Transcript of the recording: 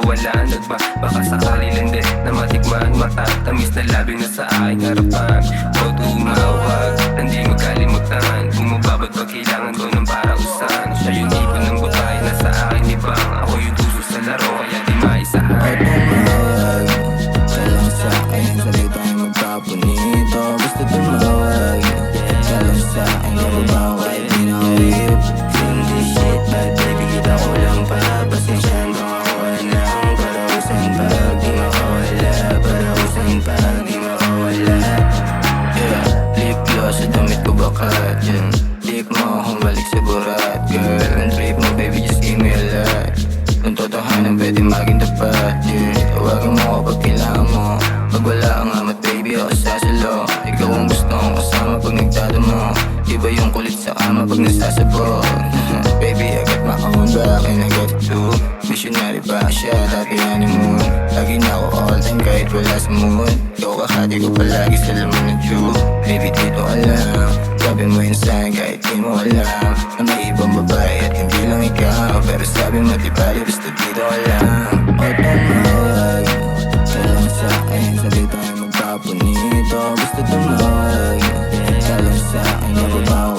mawalan at baka sakali lang din na matikman, matatamis na labi na sa aking harapan. O tumawag, hindi magkalimutan, bumababad pag kailangan ko ng parausan. Siya yung tipo ng babae na sa akin ibang, ako yung tuso sa laro kaya di maisahan. O tumawag, ka lang sa'kin, sabay tayo magkapunito. Gusto tumawag, ka lang sa'kin, nababaway, di na whip. Hindi shit, bad baby, kita ko lang pa. Pasensyahan kung ako lang, parausan pag di makawala. Parausan pag di makawala. Yeah, lip gloss sa damit ko bakat, yeah. Di mo akong balik sa burat, girl. Ang trip mo baby, just give me a lot. Kung totohanan pwede maging tapat, yeah. Tawagan mo kapag kailangan mo. Pag wala ang amat baby, ako sasalo. Ikaw ang gusto kong kasama pag nagdadamo. Iba yung kulit sa kama pag nasasabog. Baby, I got my own back and I got it too. Missionary pa siya, dati honeymoon. Lagi na ako all time kahit wala sa mood. Ikaw kakati ko palagi sa laman ng tube. Baby, dito ka lang. Sabi mo yun sa'kin kahit di mo alam na may ibang babae at hindi lang ikaw. Pero sabi mo di bali basta dito ka lang. O tumawag, ka lang sa'kin, sabay tayo magkapunito. Gusto tumawag, ka lang sa'kin, nababawa.